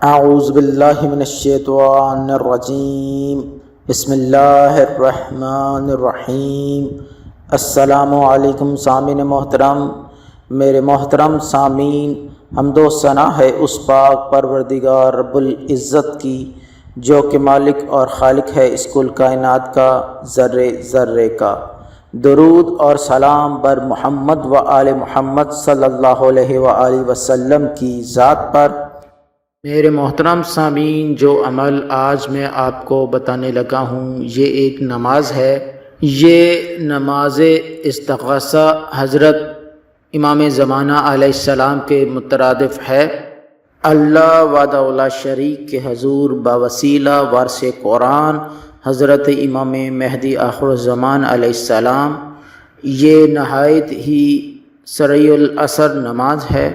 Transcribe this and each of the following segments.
اعوذ باللہ من الشیطان الرجیم بسم اللہ الرحمن الرحیم۔ السلام علیکم سامعین محترم، میرے محترم سامعین، حمد و ثنا ہے اس پاک پروردگار رب العزت کی جو کہ مالک اور خالق ہے اس کل کائنات کا، ذرے ذرے کا۔ درود اور سلام بر محمد و آل محمد صلی اللہ علیہ وآلہ وسلم کی ذات پر۔ میرے محترم سامعین، جو عمل آج میں آپ کو بتانے لگا ہوں یہ ایک نماز ہے۔ یہ نماز استغاثہ حضرت امام زمانہ علیہ السلام کے مترادف ہے۔ اللہ وحدہ لا شریک کے حضور باوسیلہ وارث قرآن حضرت امام مہدی آخر الزمان علیہ السلام، یہ نہایت ہی سریع الاثر نماز ہے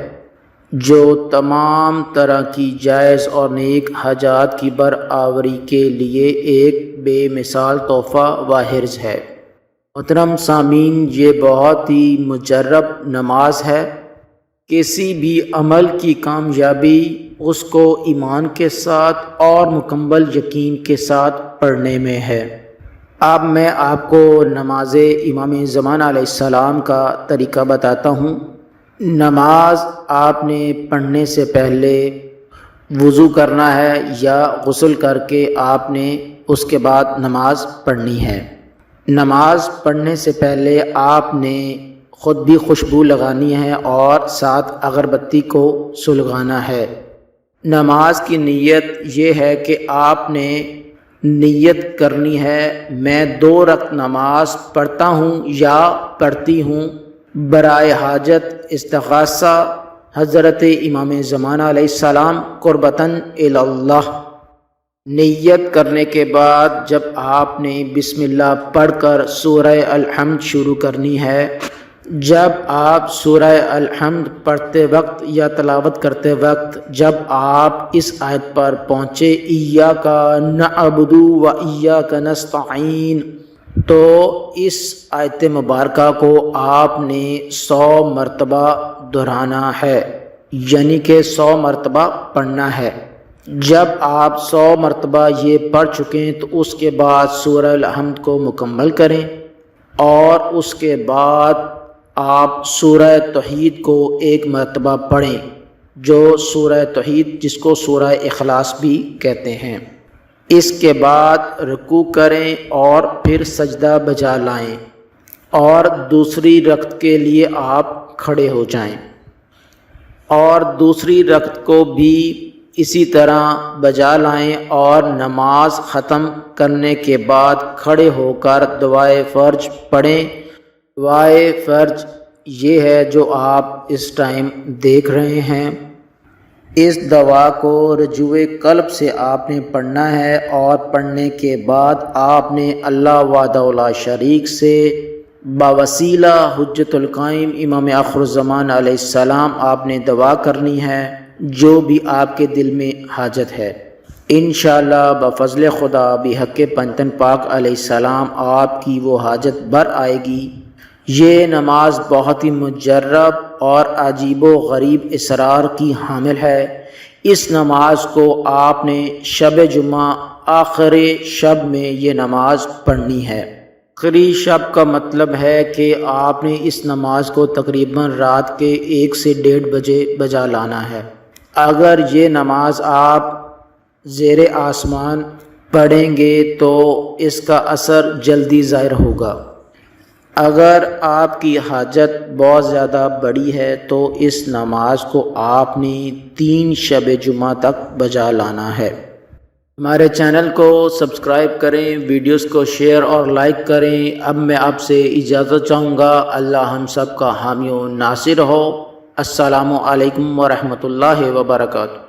جو تمام طرح کی جائز اور نیک حاجات کی برآوری کے لیے ایک بے مثال تحفہ و حرز ہے۔ محترم سامعین، یہ بہت ہی مجرب نماز ہے۔ کسی بھی عمل کی کامیابی اس کو ایمان کے ساتھ اور مکمل یقین کے ساتھ پڑھنے میں ہے۔ اب میں آپ کو نماز امام زمانہ علیہ السلام کا طریقہ بتاتا ہوں۔ نماز آپ نے پڑھنے سے پہلے وضو کرنا ہے یا غسل کر کے آپ نے اس کے بعد نماز پڑھنی ہے۔ نماز پڑھنے سے پہلے آپ نے خود بھی خوشبو لگانی ہے اور ساتھ اگربتی کو سلگانا ہے۔ نماز کی نیت یہ ہے کہ آپ نے نیت کرنی ہے میں 2 رکعت نماز پڑھتا ہوں یا پڑھتی ہوں برائے حاجت استغاثہ حضرت امام زمانہ علیہ السلام قربتاً الی اللہ۔ نیت کرنے کے بعد جب آپ نے بسم اللہ پڑھ کر سورہ الحمد شروع کرنی ہے، جب آپ سورہ الحمد پڑھتے وقت یا تلاوت کرتے وقت جب آپ اس آیت پر پہنچے ایاک نعبد و ایاک نستعین، تو اس آیت مبارکہ کو آپ نے 100 مرتبہ دہرانا ہے، یعنی کہ 100 مرتبہ پڑھنا ہے۔ جب آپ 100 مرتبہ یہ پڑھ چکیں تو اس کے بعد سورہ الحمد کو مکمل کریں اور اس کے بعد آپ سورہ توحید کو 1 مرتبہ پڑھیں، جو سورہ توحید جس کو سورہ اخلاص بھی کہتے ہیں۔ اس کے بعد رکوع کریں اور پھر سجدہ بجا لائیں اور دوسری رکعت کے لیے آپ کھڑے ہو جائیں اور دوسری رکعت کو بھی اسی طرح بجا لائیں اور نماز ختم کرنے کے بعد کھڑے ہو کر دعائے فرض پڑھیں۔ دعائے فرض یہ ہے جو آپ اس ٹائم دیکھ رہے ہیں۔ اس دعا کو رجوع قلب سے آپ نے پڑھنا ہے اور پڑھنے کے بعد آپ نے اللہ وحدہ لا شریک سے باوسیلہ حجت القائم امام آخر الزمان علیہ السلام آپ نے دعا کرنی ہے جو بھی آپ کے دل میں حاجت ہے۔ انشاءاللہ بفضل خدا بحق پنجتن پاک علیہ السلام آپ کی وہ حاجت بر آئے گی۔ یہ نماز بہت ہی مجرب اور عجیب و غریب اسرار کی حامل ہے۔ اس نماز کو آپ نے شب جمعہ آخر شب میں یہ نماز پڑھنی ہے۔ آخری شب کا مطلب ہے کہ آپ نے اس نماز کو تقریباً رات کے 1 سے 1:30 بجے بجا لانا ہے۔ اگر یہ نماز آپ زیر آسمان پڑھیں گے تو اس کا اثر جلدی ظاہر ہوگا۔ اگر آپ کی حاجت بہت زیادہ بڑی ہے تو اس نماز کو آپ نے 3 شب جمعہ تک بجا لانا ہے۔ ہمارے چینل کو سبسکرائب کریں، ویڈیوز کو شیئر اور لائک کریں۔ اب میں آپ سے اجازت چاہوں گا۔ اللہ ہم سب کا حامی و ناصر ہو۔ السلام علیکم ورحمۃ اللہ وبرکاتہ۔